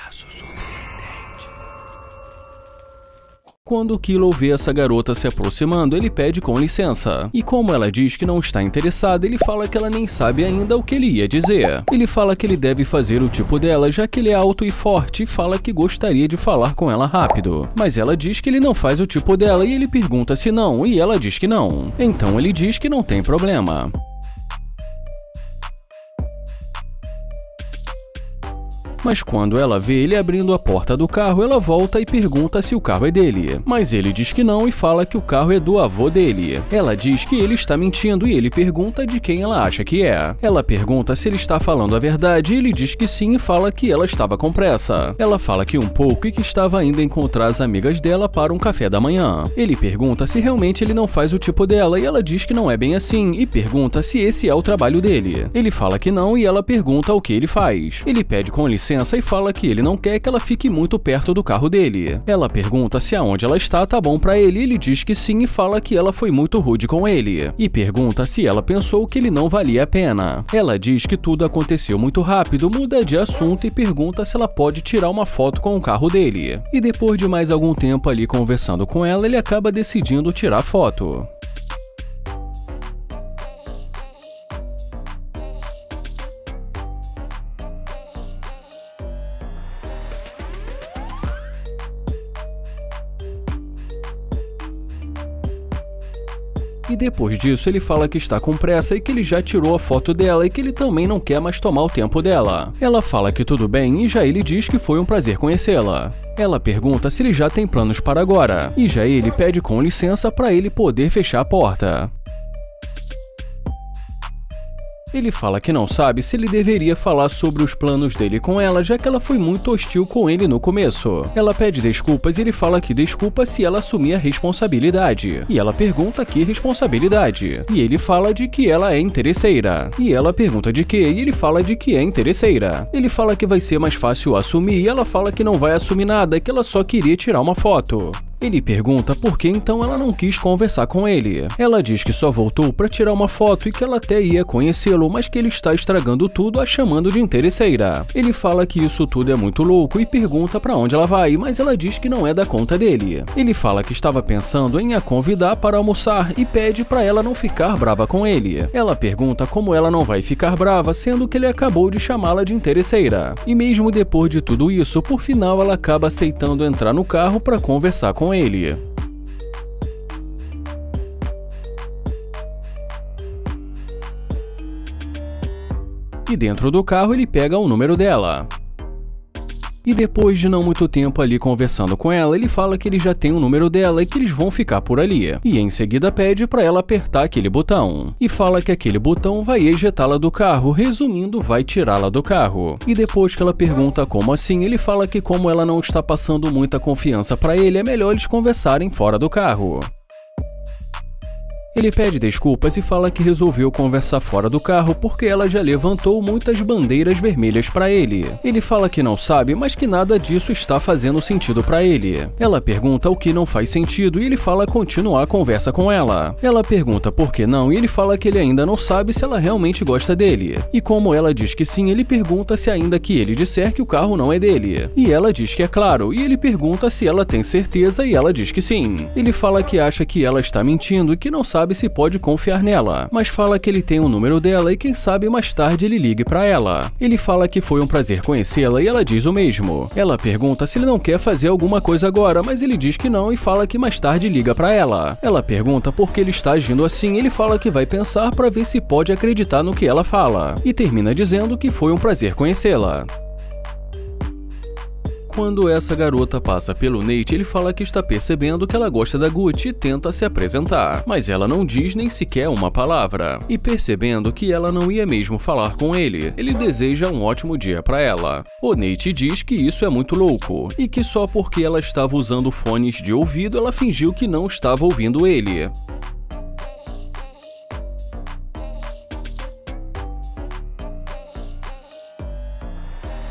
Caso surpreendente. Quando Kilo vê essa garota se aproximando, ele pede com licença. E como ela diz que não está interessada, ele fala que ela nem sabe ainda o que ele ia dizer. Ele fala que ele deve fazer o tipo dela, já que ele é alto e forte, e fala que gostaria de falar com ela rápido. Mas ela diz que ele não faz o tipo dela e ele pergunta se não, e ela diz que não. Então ele diz que não tem problema. Mas quando ela vê ele abrindo a porta do carro, ela volta e pergunta se o carro é dele. Mas ele diz que não e fala que o carro é do avô dele. Ela diz que ele está mentindo e ele pergunta de quem ela acha que é. Ela pergunta se ele está falando a verdade e ele diz que sim e fala que ela estava com pressa. Ela fala que um pouco e que estava indo encontrar as amigas dela para um café da manhã. Ele pergunta se realmente ele não faz o tipo dela e ela diz que não é bem assim e pergunta se esse é o trabalho dele. Ele fala que não e ela pergunta o que ele faz. Ele pede com licença e fala que ele não quer que ela fique muito perto do carro dele. Ela pergunta se aonde ela está tá bom pra ele e ele diz que sim e fala que ela foi muito rude com ele. E pergunta se ela pensou que ele não valia a pena. Ela diz que tudo aconteceu muito rápido, muda de assunto e pergunta se ela pode tirar uma foto com o carro dele. E depois de mais algum tempo ali conversando com ela, ele acaba decidindo tirar foto. E depois disso ele fala que está com pressa e que ele já tirou a foto dela e que ele também não quer mais tomar o tempo dela. Ela fala que tudo bem e já ele diz que foi um prazer conhecê-la. Ela pergunta se ele já tem planos para agora, e já ele pede com licença para ele poder fechar a porta. Ele fala que não sabe se ele deveria falar sobre os planos dele com ela, já que ela foi muito hostil com ele no começo. Ela pede desculpas e ele fala que desculpa se ela assumir a responsabilidade. E ela pergunta que responsabilidade. E ele fala de que ela é interesseira. E ela pergunta de quê? E ele fala de que é interesseira. Ele fala que vai ser mais fácil assumir e ela fala que não vai assumir nada, que ela só queria tirar uma foto. Ele pergunta por que então ela não quis conversar com ele. Ela diz que só voltou para tirar uma foto e que ela até ia conhecê-lo, mas que ele está estragando tudo a chamando de interesseira. Ele fala que isso tudo é muito louco e pergunta para onde ela vai, mas ela diz que não é da conta dele. Ele fala que estava pensando em a convidar para almoçar e pede para ela não ficar brava com ele. Ela pergunta como ela não vai ficar brava, sendo que ele acabou de chamá-la de interesseira. E mesmo depois de tudo isso, por final ela acaba aceitando entrar no carro para conversar com ele. E dentro do carro ele pega o número dela. E depois de não muito tempo ali conversando com ela, ele fala que ele já tem o número dela e que eles vão ficar por ali. E em seguida pede para ela apertar aquele botão. E fala que aquele botão vai ejetá-la do carro, resumindo, vai tirá-la do carro. E depois que ela pergunta como assim, ele fala que como ela não está passando muita confiança para ele, é melhor eles conversarem fora do carro. Ele pede desculpas e fala que resolveu conversar fora do carro porque ela já levantou muitas bandeiras vermelhas para ele. Ele fala que não sabe, mas que nada disso está fazendo sentido para ele. Ela pergunta o que não faz sentido e ele fala continuar a conversa com ela. Ela pergunta por que não e ele fala que ele ainda não sabe se ela realmente gosta dele. E como ela diz que sim, ele pergunta se ainda que ele disser que o carro não é dele. E ela diz que é claro, e ele pergunta se ela tem certeza e ela diz que sim. Ele fala que acha que ela está mentindo e que não sabe se pode confiar nela, mas fala que ele tem o número dela e quem sabe mais tarde ele ligue pra ela. Ele fala que foi um prazer conhecê-la e ela diz o mesmo. Ela pergunta se ele não quer fazer alguma coisa agora, mas ele diz que não e fala que mais tarde liga pra ela. Ela pergunta por que ele está agindo assim, ele fala que vai pensar pra ver se pode acreditar no que ela fala, e termina dizendo que foi um prazer conhecê-la. Quando essa garota passa pelo Nate, ele fala que está percebendo que ela gosta da Gucci e tenta se apresentar, mas ela não diz nem sequer uma palavra. E percebendo que ela não ia mesmo falar com ele, ele deseja um ótimo dia para ela. O Nate diz que isso é muito louco, e que só porque ela estava usando fones de ouvido, ela fingiu que não estava ouvindo ele.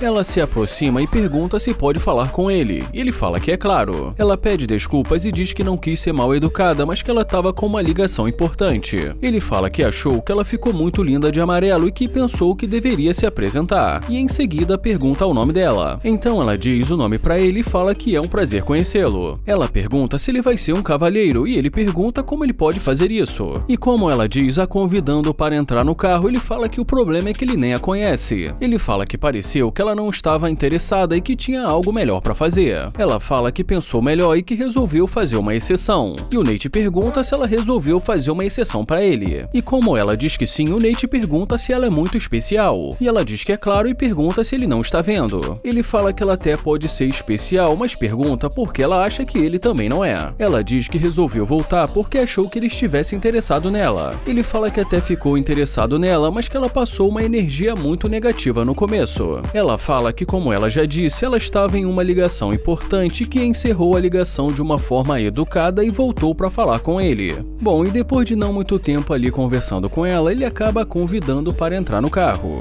Ela se aproxima e pergunta se pode falar com ele. Ele fala que é claro. Ela pede desculpas e diz que não quis ser mal educada, mas que ela estava com uma ligação importante. Ele fala que achou que ela ficou muito linda de amarelo e que pensou que deveria se apresentar. E em seguida pergunta o nome dela. Então ela diz o nome pra ele e fala que é um prazer conhecê-lo. Ela pergunta se ele vai ser um cavalheiro e ele pergunta como ele pode fazer isso. E como ela diz, a convidando para entrar no carro, ele fala que o problema é que ele nem a conhece. Ele fala que pareceu que ela não estava interessada e que tinha algo melhor para fazer. Ela fala que pensou melhor e que resolveu fazer uma exceção. E o Nate pergunta se ela resolveu fazer uma exceção para ele. E como ela diz que sim, o Nate pergunta se ela é muito especial. E ela diz que é claro e pergunta se ele não está vendo. Ele fala que ela até pode ser especial, mas pergunta por que ela acha que ele também não é. Ela diz que resolveu voltar porque achou que ele estivesse interessado nela. Ele fala que até ficou interessado nela, mas que ela passou uma energia muito negativa no começo. Ela fala que, como ela já disse, ela estava em uma ligação importante que encerrou a ligação de uma forma educada e voltou para falar com ele. Bom, e depois de não muito tempo ali conversando com ela, ele acaba a convidando para entrar no carro.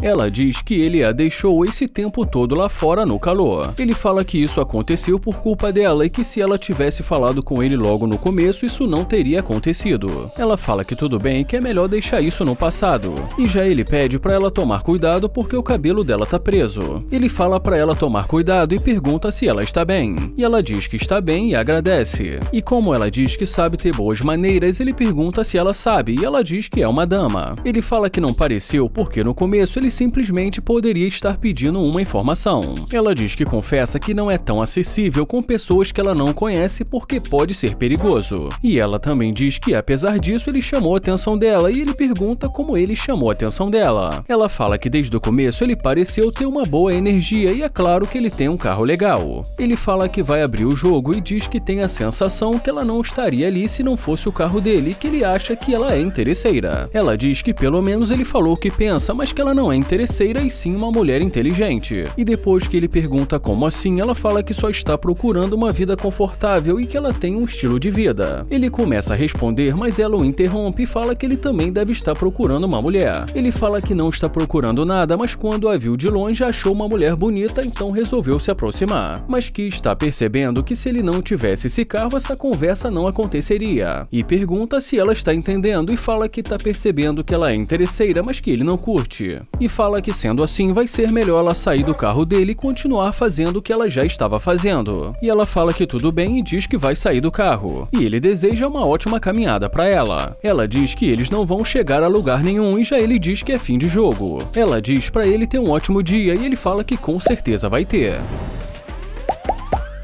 Ela diz que ele a deixou esse tempo todo lá fora no calor. Ele fala que isso aconteceu por culpa dela e que se ela tivesse falado com ele logo no começo, isso não teria acontecido. Ela fala que tudo bem e que é melhor deixar isso no passado. E já ele pede pra ela tomar cuidado porque o cabelo dela tá preso. Ele fala pra ela tomar cuidado e pergunta se ela está bem. E ela diz que está bem e agradece. E como ela diz que sabe ter boas maneiras, ele pergunta se ela sabe e ela diz que é uma dama. Ele fala que não pareceu porque no começo ele simplesmente poderia estar pedindo uma informação. Ela diz que confessa que não é tão acessível com pessoas que ela não conhece porque pode ser perigoso. E ela também diz que apesar disso ele chamou a atenção dela e ele pergunta como ele chamou a atenção dela. Ela fala que desde o começo ele pareceu ter uma boa energia e é claro que ele tem um carro legal. Ele fala que vai abrir o jogo e diz que tem a sensação que ela não estaria ali se não fosse o carro dele e que ele acha que ela é interesseira. Ela diz que pelo menos ele falou o que pensa, mas que ela não é interesseira e sim uma mulher inteligente. E depois que ele pergunta como assim, ela fala que só está procurando uma vida confortável e que ela tem um estilo de vida. Ele começa a responder, mas ela o interrompe e fala que ele também deve estar procurando uma mulher. Ele fala que não está procurando nada, mas quando a viu de longe achou uma mulher bonita, então resolveu se aproximar. Mas que está percebendo que se ele não tivesse esse carro, essa conversa não aconteceria. E pergunta se ela está entendendo e fala que está percebendo que ela é interesseira, mas que ele não curte. E fala que sendo assim vai ser melhor ela sair do carro dele e continuar fazendo o que ela já estava fazendo. E ela fala que tudo bem e diz que vai sair do carro. E ele deseja uma ótima caminhada para ela. Ela diz que eles não vão chegar a lugar nenhum e já ele diz que é fim de jogo. Ela diz para ele ter um ótimo dia e ele fala que com certeza vai ter.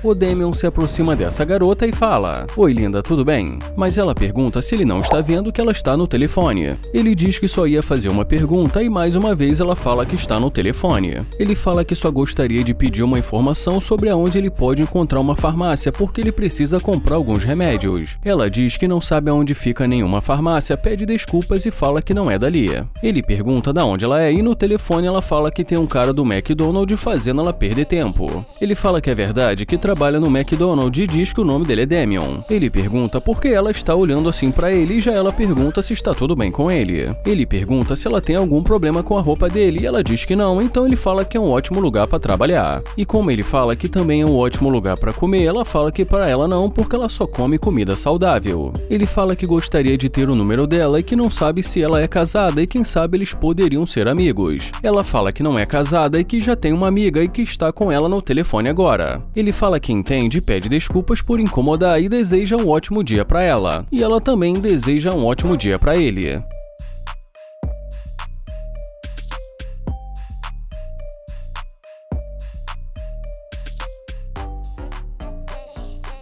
O Damian se aproxima dessa garota e fala: "Oi linda, tudo bem?" Mas ela pergunta se ele não está vendo que ela está no telefone. Ele diz que só ia fazer uma pergunta e mais uma vez ela fala que está no telefone. Ele fala que só gostaria de pedir uma informação sobre aonde ele pode encontrar uma farmácia porque ele precisa comprar alguns remédios. Ela diz que não sabe aonde fica nenhuma farmácia, pede desculpas e fala que não é dali. Ele pergunta da onde ela é e no telefone ela fala que tem um cara do McDonald's fazendo ela perder tempo. Ele fala que é verdade que trabalha no McDonald's e diz que o nome dele é Damian. Ele pergunta por que ela está olhando assim pra ele e já ela pergunta se está tudo bem com ele. Ele pergunta se ela tem algum problema com a roupa dele e ela diz que não, então ele fala que é um ótimo lugar para trabalhar. E como ele fala que também é um ótimo lugar para comer, ela fala que para ela não, porque ela só come comida saudável. Ele fala que gostaria de ter o número dela e que não sabe se ela é casada e quem sabe eles poderiam ser amigos. Ela fala que não é casada e que já tem uma amiga e que está com ela no telefone agora. Ele fala que entende e pede desculpas por incomodar e deseja um ótimo dia para ela. E ela também deseja um ótimo dia para ele.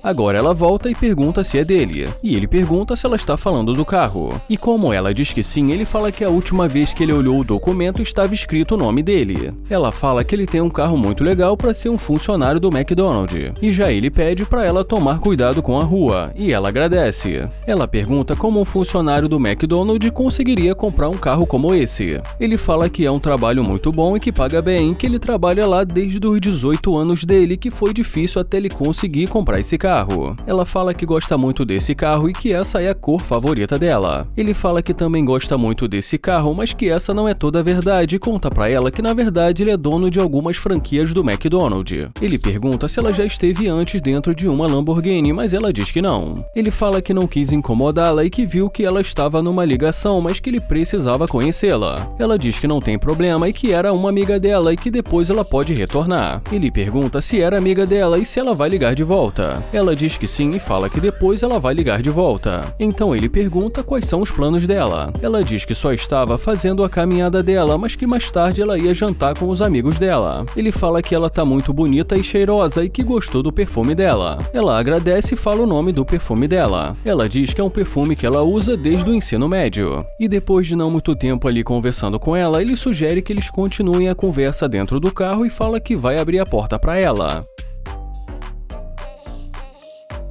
Agora ela volta e pergunta se é dele, e ele pergunta se ela está falando do carro. E como ela diz que sim, ele fala que a última vez que ele olhou o documento estava escrito o nome dele. Ela fala que ele tem um carro muito legal para ser um funcionário do McDonald's, e já ele pede para ela tomar cuidado com a rua, e ela agradece. Ela pergunta como um funcionário do McDonald's conseguiria comprar um carro como esse. Ele fala que é um trabalho muito bom e que paga bem, que ele trabalha lá desde os 18 anos dele, que foi difícil até ele conseguir comprar esse carro. carro. Ela fala que gosta muito desse carro e que essa é a cor favorita dela. Ele fala que também gosta muito desse carro, mas que essa não é toda a verdade e conta pra ela que na verdade ele é dono de algumas franquias do McDonald's. Ele pergunta se ela já esteve antes dentro de uma Lamborghini, mas ela diz que não. Ele fala que não quis incomodá-la e que viu que ela estava numa ligação, mas que ele precisava conhecê-la. Ela diz que não tem problema e que era uma amiga dela e que depois ela pode retornar. Ele pergunta se era amiga dela e se ela vai ligar de volta. Ela diz que sim e fala que depois ela vai ligar de volta. Então ele pergunta quais são os planos dela. Ela diz que só estava fazendo a caminhada dela, mas que mais tarde ela ia jantar com os amigos dela. Ele fala que ela tá muito bonita e cheirosa e que gostou do perfume dela. Ela agradece e fala o nome do perfume dela. Ela diz que é um perfume que ela usa desde o ensino médio. E depois de não muito tempo ali conversando com ela, ele sugere que eles continuem a conversa dentro do carro e fala que vai abrir a porta para ela.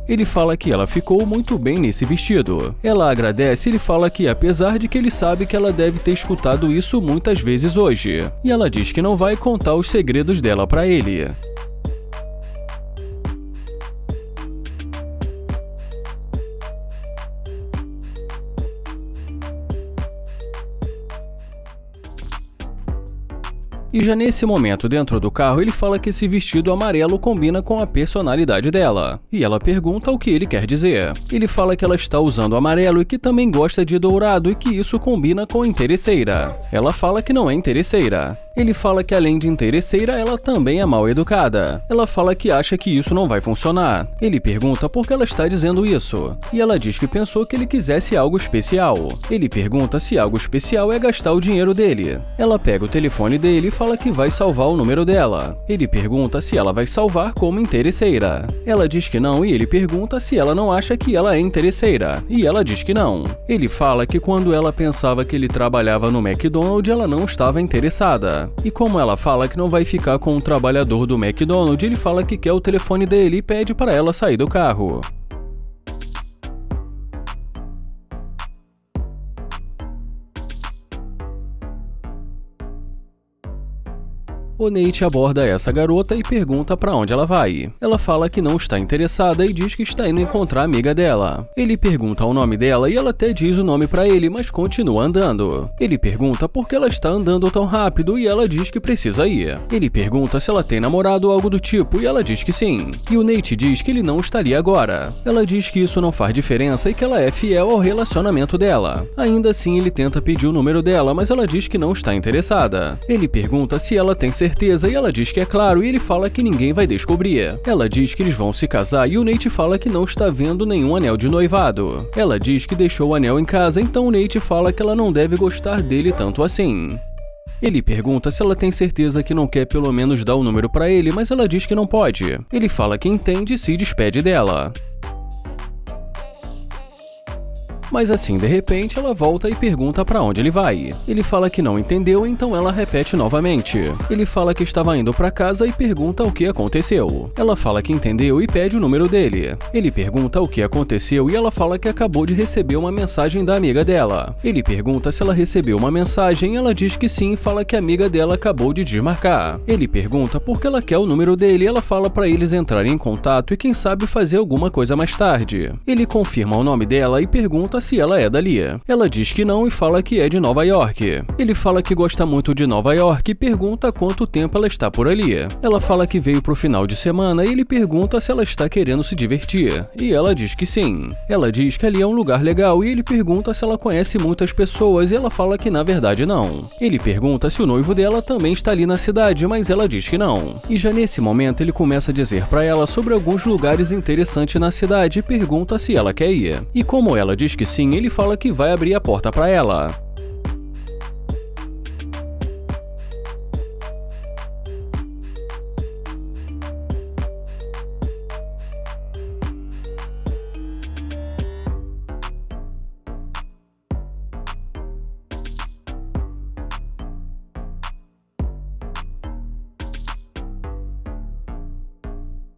Ele fala que ela ficou muito bem nesse vestido. Ela agradece e ele fala que apesar de que ele sabe que ela deve ter escutado isso muitas vezes hoje. E ela diz que não vai contar os segredos dela para ele. E já nesse momento dentro do carro ele fala que esse vestido amarelo combina com a personalidade dela. E ela pergunta o que ele quer dizer. Ele fala que ela está usando amarelo e que também gosta de dourado e que isso combina com interesseira. Ela fala que não é interesseira. Ele fala que além de interesseira, ela também é mal educada. Ela fala que acha que isso não vai funcionar. Ele pergunta por que ela está dizendo isso. E ela diz que pensou que ele quisesse algo especial. Ele pergunta se algo especial é gastar o dinheiro dele. Ela pega o telefone dele e fala que vai salvar o número dela. Ele pergunta se ela vai salvar como interesseira. Ela diz que não e ele pergunta se ela não acha que ela é interesseira. E ela diz que não. Ele fala que quando ela pensava que ele trabalhava no McDonald's, ela não estava interessada. E como ela fala que não vai ficar com um trabalhador do McDonald's, ele fala que quer o telefone dele e pede para ela sair do carro. O Nate aborda essa garota e pergunta pra onde ela vai. Ela fala que não está interessada e diz que está indo encontrar a amiga dela. Ele pergunta o nome dela e ela até diz o nome pra ele, mas continua andando. Ele pergunta por que ela está andando tão rápido e ela diz que precisa ir. Ele pergunta se ela tem namorado ou algo do tipo e ela diz que sim. E o Nate diz que ele não estaria agora. Ela diz que isso não faz diferença e que ela é fiel ao relacionamento dela. Ainda assim, ele tenta pedir o número dela, mas ela diz que não está interessada. Ele pergunta se ela tem certeza e ela diz que é claro e ele fala que ninguém vai descobrir. Ela diz que eles vão se casar e o Nate fala que não está vendo nenhum anel de noivado. Ela diz que deixou o anel em casa, então o Nate fala que ela não deve gostar dele tanto assim. Ele pergunta se ela tem certeza que não quer pelo menos dar o número pra ele, mas ela diz que não pode. Ele fala que entende e se despede dela. Mas assim, de repente, ela volta e pergunta pra onde ele vai. Ele fala que não entendeu, então ela repete novamente. Ele fala que estava indo pra casa e pergunta o que aconteceu. Ela fala que entendeu e pede o número dele. Ele pergunta o que aconteceu e ela fala que acabou de receber uma mensagem da amiga dela. Ele pergunta se ela recebeu uma mensagem e ela diz que sim e fala que a amiga dela acabou de desmarcar. Ele pergunta por que ela quer o número dele e ela fala pra eles entrarem em contato e quem sabe fazer alguma coisa mais tarde. Ele confirma o nome dela e pergunta se ela é dali. Ela diz que não e fala que é de Nova York. Ele fala que gosta muito de Nova York e pergunta há quanto tempo ela está por ali. Ela fala que veio pro final de semana e ele pergunta se ela está querendo se divertir. E ela diz que sim. Ela diz que ali é um lugar legal e ele pergunta se ela conhece muitas pessoas e ela fala que na verdade não. Ele pergunta se o noivo dela também está ali na cidade, mas ela diz que não. E já nesse momento ele começa a dizer pra ela sobre alguns lugares interessantes na cidade e pergunta se ela quer ir. E como ela diz que sim, ele fala que vai abrir a porta pra ela.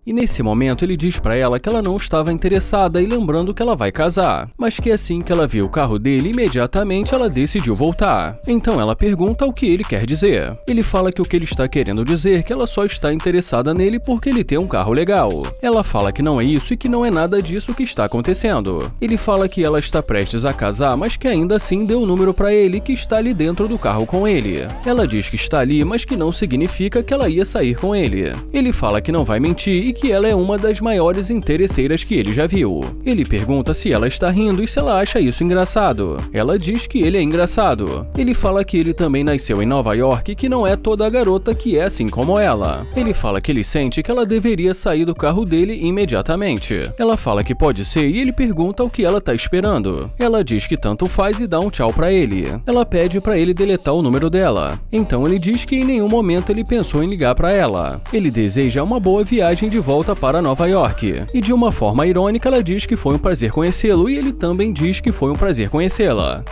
E nesse momento ele diz pra ela que ela não estava interessada e lembrando que ela vai casar, mas que assim que ela viu o carro dele, imediatamente ela decidiu voltar. Então ela pergunta o que ele quer dizer. Ele fala que o que ele está querendo dizer é que ela só está interessada nele porque ele tem um carro legal. Ela fala que não é isso e que não é nada disso que está acontecendo. Ele fala que ela está prestes a casar, mas que ainda assim deu o número pra ele que está ali dentro do carro com ele. Ela diz que está ali, mas que não significa que ela ia sair com ele. Ele fala que não vai mentir e que ela é uma das maiores interesseiras que ele já viu. Ele pergunta se ela está rindo e se ela acha isso engraçado. Ela diz que ele é engraçado. Ele fala que ele também nasceu em Nova York e que não é toda garota que é assim como ela. Ele fala que ele sente que ela deveria sair do carro dele imediatamente. Ela fala que pode ser e ele pergunta o que ela tá esperando. Ela diz que tanto faz e dá um tchau pra ele. Ela pede pra ele deletar o número dela. Então ele diz que em nenhum momento ele pensou em ligar pra ela. Ele deseja uma boa viagem de volta para Nova York. E de uma forma irônica ela diz que foi um prazer conhecê-lo e ele também diz que foi um prazer conhecê-la.